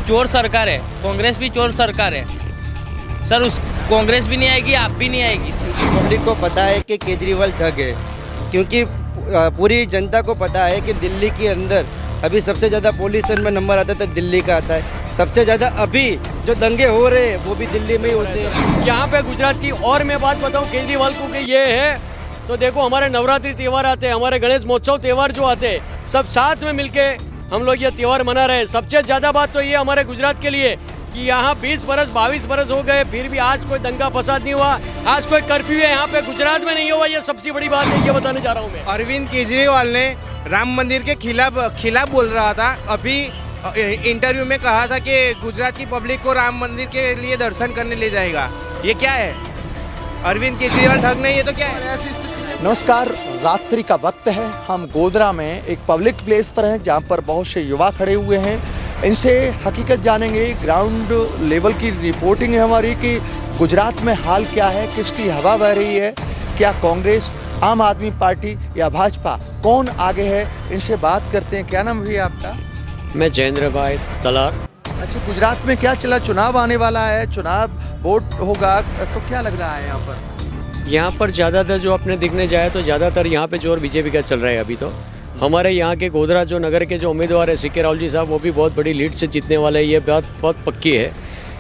चोर सरकार है, कांग्रेस भी चोर सरकार है सर। उस कांग्रेस भी नहीं आएगी, आप भी नहीं आएगी सर। पब्लिक को पता है कि केजरीवाल ठग है, क्योंकि पूरी जनता को पता है कि दिल्ली के अंदर अभी सबसे ज़्यादा पॉल्यूशन में नंबर आता है तो दिल्ली का आता है। सबसे ज़्यादा अभी जो दंगे हो रहे हैं वो भी दिल्ली में ही होते हैं। यहाँ पे गुजरात की और मैं बात बताऊँ केजरीवाल को कि ये है, तो देखो हमारे नवरात्रि त्यौहार आते हैं, हमारे गणेश महोत्सव त्यौहार जो आते हैं, सब साथ में मिलके हम लोग ये त्यौहार मना रहे हैं। सबसे ज़्यादा बात तो ये हमारे गुजरात के लिए कि यहाँ 20 बरस 22 बरस हो गए, फिर भी आज कोई दंगा फसाद नहीं हुआ, आज कोई कर्फ्यू है यहाँ पे गुजरात में नहीं हुआ। ये सबसे बड़ी बात है, ये बताने जा रहा हूँ मैं। अरविंद केजरीवाल ने राम मंदिर के खिलाफ बोल रहा था। अभी इंटरव्यू में कहा था कि गुजरात की पब्लिक को राम मंदिर के लिए दर्शन करने ले जाएगा। ये क्या है? अरविंद केजरीवाल ठग नहीं, ये तो क्या है? ऐसी नमस्कार, रात्रि का वक्त है। हम गोधरा में एक पब्लिक प्लेस पर हैं जहां पर बहुत से युवा खड़े हुए हैं। इनसे हकीकत जानेंगे, ग्राउंड लेवल की रिपोर्टिंग है हमारी कि गुजरात में हाल क्या है, किसकी हवा बह रही है, क्या कांग्रेस, आम आदमी पार्टी या भाजपा, कौन आगे है। इनसे बात करते हैं। क्या नाम भैया आपका? मैं जयेंद्र भाई तलार। अच्छा, गुजरात में क्या चला, चुनाव आने वाला है, चुनाव वोट होगा, तो क्या लग रहा है यहाँ पर? यहाँ पर ज़्यादातर जो अपने दिखने जाए तो ज़्यादातर यहाँ पे जोर बीजेपी का चल रहा है। अभी तो हमारे यहाँ के गोधरा जो नगर के जो उम्मीदवार है सीके राहुल जी साहब, वो भी बहुत बड़ी लीड से जीतने वाले हैं। ये बात बहुत पक्की है।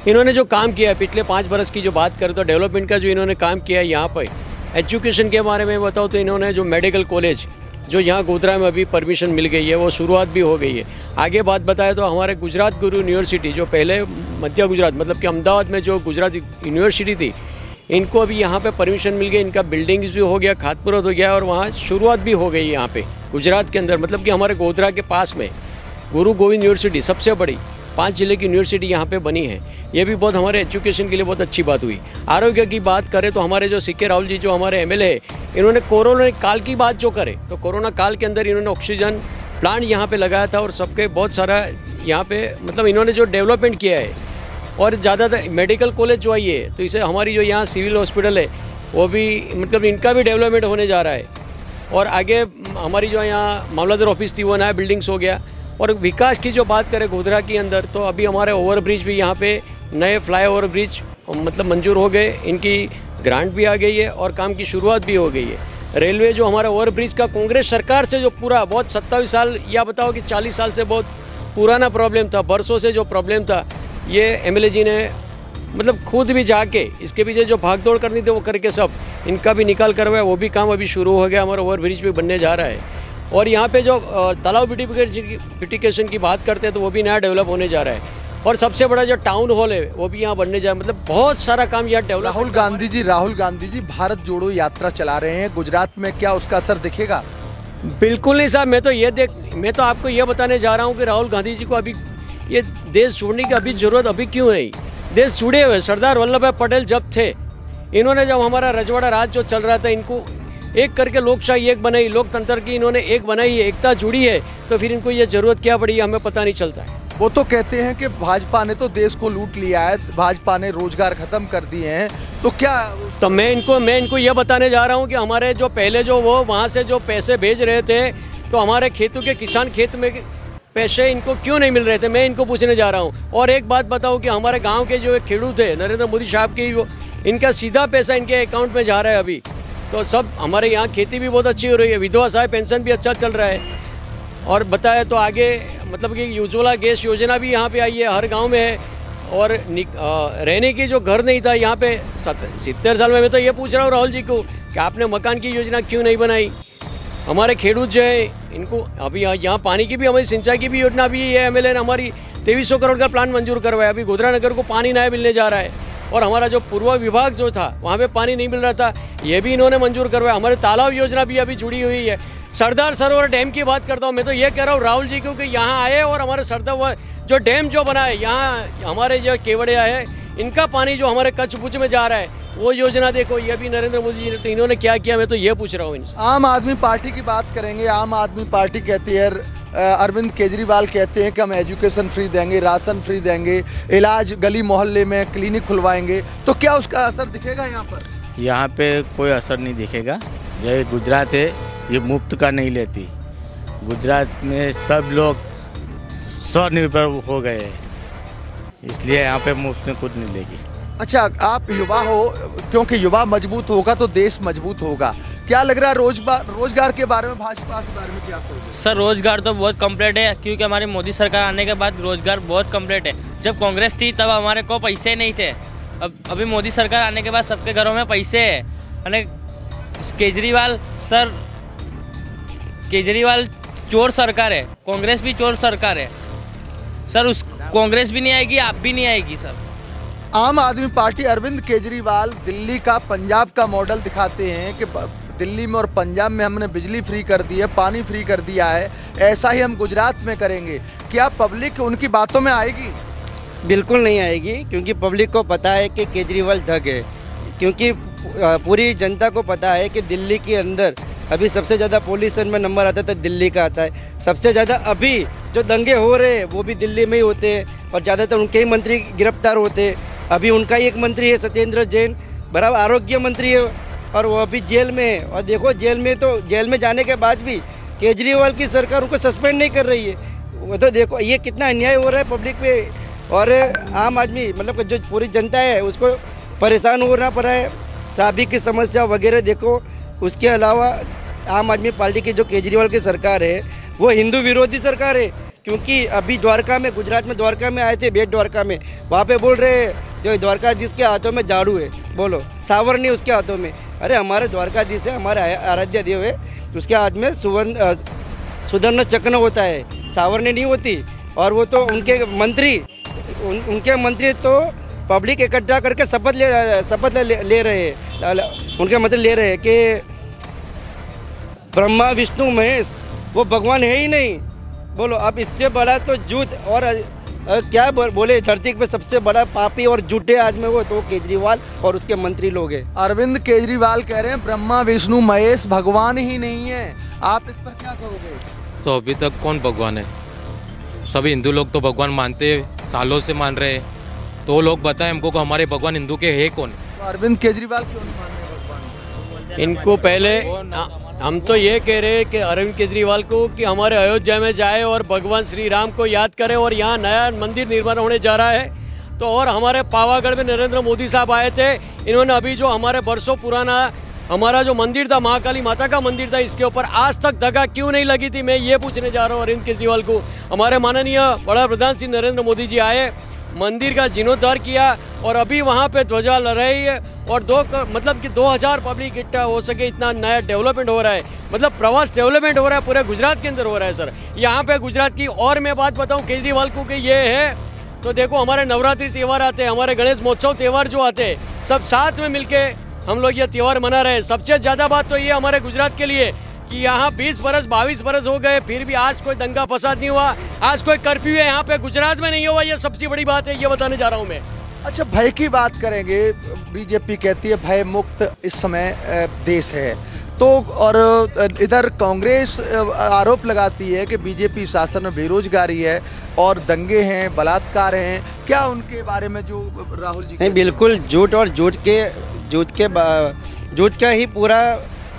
इन्होंने जो काम किया है पिछले 5 बरस की जो बात करें तो डेवलपमेंट का जो इन्होंने काम किया है यहाँ पर, एजुकेशन के बारे में बताओ तो इन्होंने जो मेडिकल कॉलेज जो यहाँ गोधरा में अभी परमिशन मिल गई है, वो शुरुआत भी हो गई है। आगे बात बताए तो हमारे गुजरात गुरु यूनिवर्सिटी जो पहले मध्य गुजरात मतलब कि अहमदाबाद में जो गुजरात यूनिवर्सिटी थी, इनको अभी यहाँ पे परमिशन मिल गई, इनका बिल्डिंग्स भी हो गया, खातपुरत हो गया और वहाँ शुरुआत भी हो गई यहाँ पे गुजरात के अंदर। मतलब कि हमारे गोधरा के पास में गुरु गोविंद यूनिवर्सिटी सबसे बड़ी 5 जिले की यूनिवर्सिटी यहाँ पे बनी है। ये भी बहुत हमारे एजुकेशन के लिए बहुत अच्छी बात हुई। आरोग्य की बात करें तो हमारे जो सीके राहुल जी जो हमारे एमएलए है, इन्होंने कोरोना काल की बात जो करे तो कोरोना काल के अंदर इन्होंने ऑक्सीजन प्लांट यहाँ पे लगाया था और सबके बहुत सारा यहाँ पे मतलब इन्होंने जो डेवलपमेंट किया है। और ज़्यादातर मेडिकल कॉलेज जो आई है तो इसे हमारी जो यहाँ सिविल हॉस्पिटल है वो भी मतलब इनका भी डेवलपमेंट होने जा रहा है। और आगे हमारी जो यहाँ मामलादार ऑफिस थी वो नया बिल्डिंग्स हो गया। और विकास की जो बात करें गोधरा के अंदर तो अभी हमारे ओवरब्रिज भी यहाँ पे नए फ्लाईओवर ब्रिज मतलब मंजूर हो गए, इनकी ग्रांट भी आ गई है और काम की शुरुआत भी हो गई है। रेलवे जो हमारा ओवरब्रिज का कांग्रेस सरकार से जो पूरा बहुत 27 साल या बताओ कि 40 साल से बहुत पुराना प्रॉब्लम था, बरसों से जो प्रॉब्लम था, ये एमएलए जी ने मतलब खुद भी जाके इसके पीछे जो भागदौड़ करनी थी वो करके सब इनका भी निकाल करवाया। वो भी काम अभी शुरू हो गया, हमारा ओवरब्रिज भी बनने जा रहा है। और यहाँ पे जो तालाब ब्यूटिफिकेशन की बात करते हैं तो वो भी नया डेवलप होने जा रहा है। और सबसे बड़ा जो टाउन हॉल है वो भी यहाँ बनने जा रहा है। मतलब बहुत सारा काम यहाँ डेवलप। राहुल गांधी जी भारत जोड़ो यात्रा चला रहे हैं गुजरात में, क्या उसका असर दिखेगा? बिल्कुल नहीं साहब, मैं तो आपको ये बताने जा रहा हूँ कि राहुल गांधी जी को अभी ये देश छोड़ने की अभी जरूरत अभी क्यों नहीं। देश जुड़े हुए सरदार वल्लभ भाई पटेल जब थे, इन्होंने जब हमारा रजवाड़ा राज जो चल रहा था, इनको एक करके लोकशाही एक बनाई, लोकतंत्र की इन्होंने एक बनाई है, एकता जुड़ी है, तो फिर इनको ये जरूरत क्या पड़ी हमें पता नहीं चलता है। वो तो कहते हैं कि भाजपा ने तो देश को लूट लिया है, भाजपा ने रोजगार खत्म कर दिए हैं, तो क्या? तो मैं इनको ये बताने जा रहा हूँ कि हमारे जो पहले जो वो वहाँ से जो पैसे भेज रहे थे तो हमारे खेतों के किसान खेत में पैसे इनको क्यों नहीं मिल रहे थे, मैं इनको पूछने जा रहा हूँ। और एक बात बताऊँ कि हमारे गाँव के जो खेडूत थे नरेंद्र मोदी साहब की, वो इनका सीधा पैसा इनके अकाउंट में जा रहा है अभी। तो सब हमारे यहाँ खेती भी बहुत अच्छी हो रही है, विधवा सहाय पेंशन भी अच्छा चल रहा है। और बताए तो आगे मतलब कि उज्ज्वला गैस योजना भी यहाँ पे आई है, हर गांव में है। और रहने की जो घर नहीं था यहाँ पे 70 साल में, मैं तो ये पूछ रहा हूँ राहुल जी को कि आपने मकान की योजना क्यों नहीं बनाई। हमारे खेडूत जो है इनको अभी यहाँ पानी की भी, हमारी सिंचाई की भी योजना भी है। एमएलए ने हमारी 2300 करोड़ का प्लान मंजूर करवाया। अभी गोधरा नगर को पानी नया मिलने जा रहा है। और हमारा जो पूर्व विभाग जो था वहाँ पे पानी नहीं मिल रहा था, ये भी इन्होंने मंजूर करवाया। हमारे तालाब योजना भी अभी जुड़ी हुई है। सरदार सरोवर डैम की बात करता हूँ, मैं तो ये कह रहा हूँ राहुल जी को कि यहाँ आए और हमारे सरदार जो डैम जो बना है यहाँ हमारे जो केवड़िया है, इनका पानी जो हमारे कच्छ भुज में जा रहा है वो योजना देखो। ये भी नरेंद्र मोदी जी ने, तो इन्होंने क्या किया, मैं तो ये पूछ रहा हूँ इनसे। आम आदमी पार्टी की बात करेंगे। आम आदमी पार्टी कहती है, अरविंद केजरीवाल कहते हैं कि हम एजुकेशन फ्री देंगे, राशन फ्री देंगे, इलाज गली मोहल्ले में क्लिनिक खुलवाएंगे, तो क्या उसका असर दिखेगा यहाँ पर? यहाँ पे कोई असर नहीं दिखेगा। ये गुजरात है, ये मुफ्त का नहीं लेती। गुजरात में सब लोग स्वनिर्भर हो गए हैं। इसलिए यहाँ पे मुफ्त में कुछ नहीं लेगी। अच्छा, आप युवा हो, क्योंकि युवा मजबूत होगा तो देश मजबूत होगा। क्या लग रहा है रोजगार के बारे में, भाजपा के बारे में क्या कहोगे? सर रोजगार तो बहुत कंप्लीट है, क्योंकि हमारी मोदी सरकार आने के बाद रोजगार बहुत कंप्लीट है। जब कांग्रेस थी तब हमारे को पैसे नहीं थे, अब अभी मोदी सरकार आने के बाद सबके घरों में पैसे है। अने केजरीवाल चोर सरकार है, कांग्रेस भी चोर सरकार है सर। उस कांग्रेस भी नहीं आएगी, आप भी नहीं आएगी सर। आम आदमी पार्टी अरविंद केजरीवाल दिल्ली का पंजाब का मॉडल दिखाते हैं कि दिल्ली में और पंजाब में हमने बिजली फ्री कर दी है, पानी फ्री कर दिया है, ऐसा ही हम गुजरात में करेंगे। क्या पब्लिक उनकी बातों में आएगी? बिल्कुल नहीं आएगी, क्योंकि पब्लिक को पता है कि केजरीवाल ठग है। क्योंकि पूरी जनता को पता है कि दिल्ली के अंदर अभी सबसे ज़्यादा पॉल्यूशन में नंबर आता था, दिल्ली का आता है। सबसे ज़्यादा अभी जो दंगे हो रहे हैं वो भी दिल्ली में ही होते हैं, और ज़्यादातर उनके ही मंत्री गिरफ्तार होते हैं। अभी उनका ही एक मंत्री है सत्येंद्र जैन, बराबर आरोग्य मंत्री है, और वो अभी जेल में है। और देखो जेल में जाने के बाद भी केजरीवाल की सरकार उनको सस्पेंड नहीं कर रही है। वो तो देखो ये कितना अन्याय हो रहा है पब्लिक पे, और आम आदमी मतलब जो पूरी जनता है उसको परेशान होना पड़ा है। ट्रैफिक की समस्या वगैरह देखो। उसके अलावा आम आदमी पार्टी की जो केजरीवाल की सरकार है वो हिंदू विरोधी सरकार है। क्योंकि अभी द्वारका में, गुजरात में द्वारका में आए थे, बेट द्वारका में, वहाँ पे बोल रहे हैं जो द्वारकाधीश के हाथों में झाड़ू है, बोलो सावर नहीं उसके हाथों में। अरे हमारे द्वारकाधीश है, हमारे आराध्य देव है, उसके हाथ में सुवर्ण चक्र होता है, सावरनी नहीं होती। और वो तो उनके मंत्री तो पब्लिक इकट्ठा करके शपथ ले रहे हैं। उनके मंत्री ले रहे हैं कि ब्रह्मा विष्णु महेश वो भगवान है ही नहीं। बोलो अब इससे बड़ा तो झूठ और क्या बोले, धरती पे सबसे बड़ा पापी और झूठे आदमी वो तो केजरीवाल और उसके मंत्री लोग हैं। अरविंद केजरीवाल कह रहे हैं ब्रह्मा विष्णु महेश भगवान ही नहीं है। आप इस पर क्या कहोगे? तो अभी तक कौन भगवान है? सभी हिंदू लोग तो भगवान मानते, सालों से मान रहे हैं। तो वो लोग बताएं हमको कि हमारे भगवान हिंदू के है कौन? तो अरविंद केजरीवाल क्यों नहीं मान रहे भगवान? इनको पहले हम तो ये कह रहे हैं कि अरविंद केजरीवाल को कि हमारे अयोध्या में जाए और भगवान श्री राम को याद करें, और यहाँ नया मंदिर निर्माण होने जा रहा है। तो और हमारे पावागढ़ में नरेंद्र मोदी साहब आए थे, इन्होंने अभी जो हमारे बरसों पुराना हमारा जो मंदिर था, महाकाली माता का मंदिर था, इसके ऊपर आज तक धक्का क्यों नहीं लगी थी? मैं ये पूछने जा रहा हूँ अरविंद केजरीवाल को। हमारे माननीय बड़ा प्रधान श्री नरेंद्र मोदी जी आए, मंदिर का जीर्णोद्धार किया, और अभी वहाँ पे ध्वजा लहराई है, और मतलब कि 2000 पब्लिक इकट्ठा हो सके, इतना नया डेवलपमेंट हो रहा है। मतलब प्रवास डेवलपमेंट हो रहा है, पूरे गुजरात के अंदर हो रहा है सर। यहाँ पे गुजरात की और मैं बात बताऊँ केजरीवाल को कि ये है, तो देखो हमारे नवरात्रि त्यौहार आते हैं, हमारे गणेश महोत्सव त्यौहार जो आते हैं, सब साथ में मिलके हम लोग ये त्यौहार मना रहे हैं। सबसे ज़्यादा बात तो ये हमारे गुजरात के लिए कि यहाँ 20 बरस 22 बरस हो गए, फिर भी आज कोई दंगा फसाद नहीं हुआ, आज कोई कर्फ्यू है यहाँ पे गुजरात में नहीं हुआ। ये सबसे बड़ी बात है, ये बताने जा रहा हूँ मैं। अच्छा, भय की बात करेंगे। बीजेपी कहती है भय मुक्त इस समय देश है, तो और इधर कांग्रेस आरोप लगाती है कि बीजेपी शासन में बेरोजगारी है और दंगे हैं, बलात्कार हैं। क्या उनके बारे में जो राहुल जी? नहीं, बिल्कुल झूठ, और झूठ का ही पूरा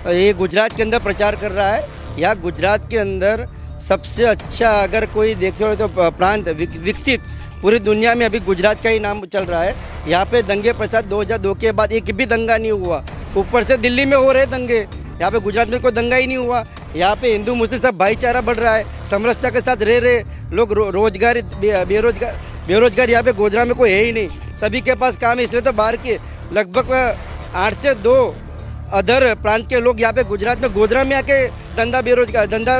ये गुजरात के अंदर प्रचार कर रहा है। या गुजरात के अंदर सबसे अच्छा अगर कोई देखते हो तो प्रांत विकसित पूरी दुनिया में अभी गुजरात का ही नाम चल रहा है। यहाँ पे दंगे प्रसाद 2002 के बाद एक भी दंगा नहीं हुआ। ऊपर से दिल्ली में हो रहे दंगे, यहाँ पे गुजरात में कोई दंगा ही नहीं हुआ। यहाँ पे हिंदू मुस्लिम सब भाईचारा बढ़ रहा है, समरसता के साथ रह रहे लोग। रोजगार बेरोजगार यहाँ पे गोधरा में कोई है ही नहीं, सभी के पास काम है। इसलिए तो बाहर के लगभग 8 से 2 अदर प्रांत के लोग यहाँ पे गुजरात में गोधरा में आके धंधा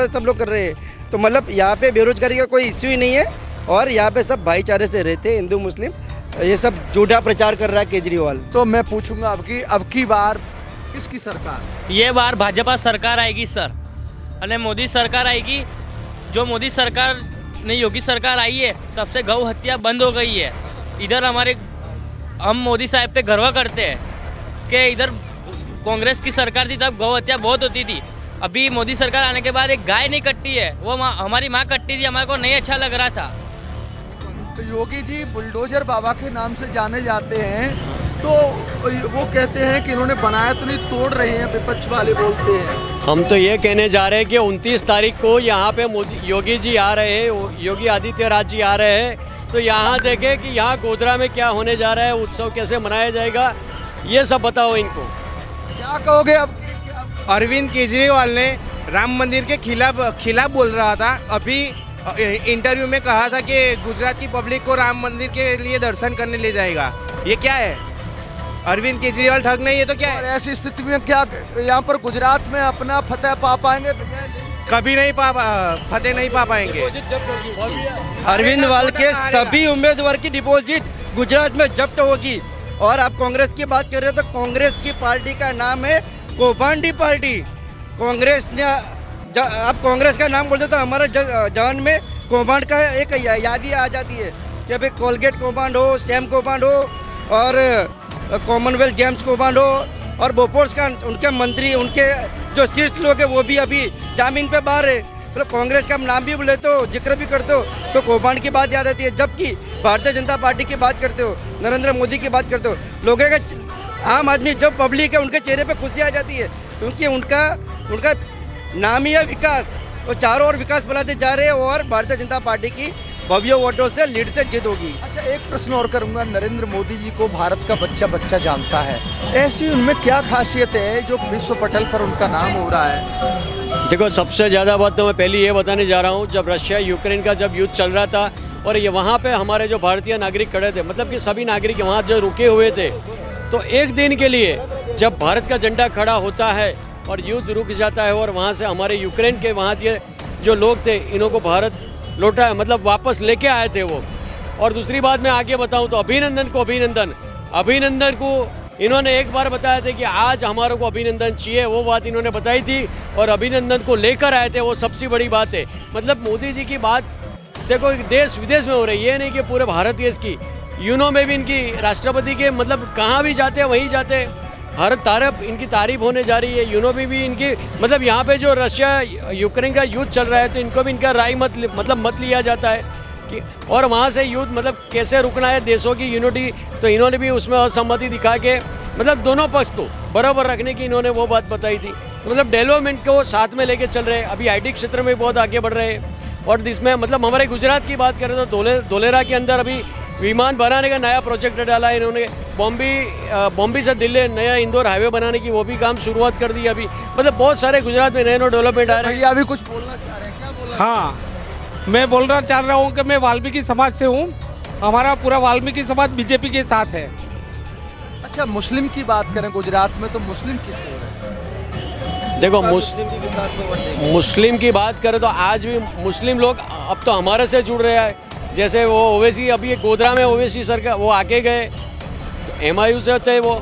सब लोग कर रहे हैं। तो मतलब यहाँ पे बेरोजगारी का कोई इश्यू ही नहीं है, और यहाँ पे सब भाईचारे से रहते हैं हिंदू मुस्लिम। ये सब झूठा प्रचार कर रहा है केजरीवाल। तो मैं पूछूंगा अब की बार किसकी सरकार? ये बार भाजपा सरकार आएगी सर, अने मोदी सरकार आएगी। जो मोदी सरकार नहीं, योगी सरकार आई है, तब से गौ हत्या बंद हो गई है। इधर हम मोदी साहब पे गर्व करते हैं कि इधर कांग्रेस की सरकार थी तब गौ हत्या बहुत होती थी। अभी मोदी सरकार आने के बाद एक गाय नहीं कटती है, वो हमारी माँ कटती थी, हमारे को नहीं अच्छा लग रहा था। तो योगी जी बुलडोजर बाबा के नाम से जाने जाते हैं, तो वो कहते हैं कि इन्होंने बनाया तो नहीं, तोड़ रहे हैं, विपक्ष वाले बोलते हैं। हम तो ये कहने जा रहे हैं कि 29 तारीख को यहाँ पे योगी जी आ रहे हैं, योगी आदित्यनाथ जी आ रहे हैं। तो यहाँ देखें कि यहाँ गोधरा में क्या होने जा रहा है, उत्सव कैसे मनाया जाएगा, ये सब बताओ इनको। क्या कहोगे अब? अरविंद केजरीवाल ने राम मंदिर के खिलाफ बोल रहा था। अभी इंटरव्यू में कहा था कि गुजरात की पब्लिक को राम मंदिर के लिए दर्शन करने ले जाएगा। ये क्या है? अरविंद केजरीवाल ठग नहीं, ये तो क्या और है? ऐसी स्थिति में क्या यहाँ पर गुजरात में अपना फतह पा पाएंगे? कभी नहीं फतेह नहीं पा पाएंगे। अरविंद वाल के सभी उम्मीदवार की डिपॉजिट गुजरात में जब्त होगी। और आप कांग्रेस की बात कर रहे हो तो कांग्रेस की पार्टी का नाम है कौभांडी पार्टी। कांग्रेस ने आप कांग्रेस का नाम बोलते तो हमारे जवान में कौभांड का एक यादी आ जाती है कि भाई कोलगेट कौभांड हो, स्टैम्प कौभांड हो और कॉमनवेल्थ गेम्स कौभांड हो और बोफोर्स का उनके मंत्री, उनके जो शीर्ष लोग हैं वो भी अभी जामीन पे बाहर है। मतलब कांग्रेस का नाम भी बोले तो जिक्र भी करते हो तो कौभांड की बात याद आती है, जबकि भारतीय जनता पार्टी की बात करते हो, नरेंद्र मोदी की बात करते हो, लोगों का आम आदमी जब पब्लिक है उनके चेहरे पे खुशी आ जाती है, क्योंकि उनका नाम ही है विकास। वो चारों ओर विकास बनाते जा रहे हैं और भारतीय जनता पार्टी की भव्य वोटों से लीड से जीत होगी। अच्छा, एक प्रश्न और करूंगा। नरेंद्र मोदी जी को भारत का बच्चा बच्चा जानता है, ऐसी उनमें क्या खासियत है जो विश्व पटल पर उनका नाम हो रहा है? देखो, सबसे ज़्यादा बात तो मैं पहले ये बताने जा रहा हूँ, जब रशिया यूक्रेन का जब युद्ध चल रहा था और ये वहाँ पे हमारे जो भारतीय नागरिक खड़े थे, मतलब कि सभी नागरिक वहाँ जो रुके हुए थे, तो एक दिन के लिए जब भारत का झंडा खड़ा होता है और युद्ध रुक जाता है और वहाँ से हमारे यूक्रेन के वहाँ के जो लोग थे, इन्हों को भारत लौटा है, मतलब वापस लेके आए थे वो। और दूसरी बात मैं आगे बताऊं तो अभिनंदन को इन्होंने एक बार बताया था कि आज हमारे को अभिनंदन चाहिए, वो बात इन्होंने बताई थी और अभिनंदन को लेकर आए थे, वो सबसे बड़ी बात है। मतलब मोदी जी की बात देखो देश विदेश में हो रही है, नहीं कि पूरे भारत देश की, यूनो में भी इनकी राष्ट्रपति के मतलब कहाँ भी जाते हैं वहीं जाते हैं, हर तरफ इनकी तारीफ होने जा रही है। यूनो में भी इनकी मतलब यहाँ पे जो रशिया यूक्रेन का युद्ध चल रहा है तो इनको भी इनका राय मत लिया जाता है कि और वहाँ से युद्ध मतलब कैसे रुकना है, देशों की यूनिटी, तो इन्होंने भी उसमें असहमति दिखा के मतलब दोनों पक्ष को बराबर रखने की इन्होंने वो बात बताई थी। मतलब डेवलपमेंट को साथ में लेके चल रहे हैं, अभी IT क्षेत्र में बहुत आगे बढ़ रहे हैं। और जिसमें मतलब हमारे गुजरात की बात करें तो धोलेरा के अंदर अभी विमान बनाने का नया प्रोजेक्ट डाला है इन्होंने। बॉम्बे से दिल्ली नया इंदौर हाईवे बनाने की वो भी काम शुरुआत कर दी अभी। मतलब बहुत सारे गुजरात में नए डेवलपमेंट आ रहे हैं। भैया अभी कुछ बोलना चाह रहे हैं, क्या बोलना? हाँ, मैं बोलना चाह रहा हूँ कि मैं वाल्मीकि समाज से हूँ, हमारा पूरा वाल्मीकि समाज बीजेपी के साथ है। अच्छा, मुस्लिम की बात करें गुजरात में तो मुस्लिम किस ओर है? देखो, मुस्लिम की बात करें तो आज भी मुस्लिम लोग अब तो हमारे से जुड़ रहे हैं। जैसे वो ओवैसी अभी गोधरा में ओवैसी सरकार वो आके गए तो MIU से थे वो,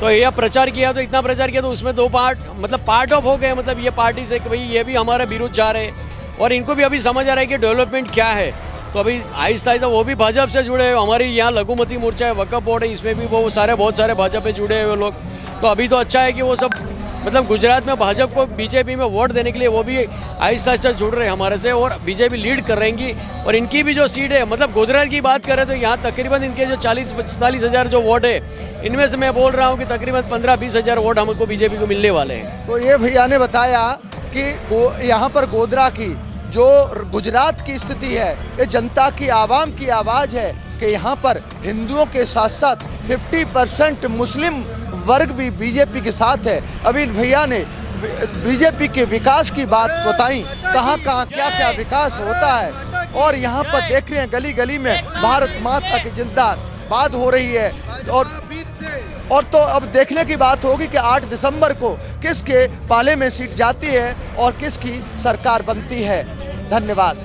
तो यह प्रचार किया, तो इतना प्रचार किया तो उसमें दो पार्ट ऑफ हो गए। मतलब ये पार्टी से कि भाई ये भी हमारे विरुद्ध जा रहे हैं और इनको भी अभी समझ आ रहा है कि डेवलपमेंट क्या है। तो अभी आहिस्ता आहिस्ता वो भी भाजपा से जुड़े हैं। हमारी यहाँ लघुमती मोर्चा है, वक्फ बोर्ड है, इसमें भी वो बहुत सारे भाजपा पे जुड़े हुए लोग। तो अभी तो अच्छा है कि वो सब मतलब गुजरात में भाजपा को बीजेपी में वोट देने के लिए वो भी आहिस्ता आहिस्ता जुड़ रहे हैं हमारे से और बीजेपी लीड कर रहेंगी। और इनकी भी जो सीट है, मतलब गोधरा की बात करें तो यहाँ तकरीबन इनके जो 40-45 हज़ार जो वोट है, इनमें से मैं बोल रहा हूँ कि तकरीबन 15-20 हज़ार वोट हमको बीजेपी को मिलने वाले हैं। तो ये भैया ने बताया कि यहाँ पर गोधरा की जो गुजरात की स्थिति है, ये जनता की आवाम की आवाज़ है कि यहाँ पर हिंदुओं के साथ साथ 50% मुस्लिम वर्ग भी बीजेपी के साथ है। अभी भैया ने बीजेपी के विकास की बात बताई, कहाँ क्या विकास होता है। और यहाँ पर देख रहे हैं गली गली में भारत माता की जिंदाबाद हो रही है। और तो अब देखने की बात होगी कि 8 दिसंबर को किसके पाले में सीट जाती है और किसकी सरकार बनती है। धन्यवाद।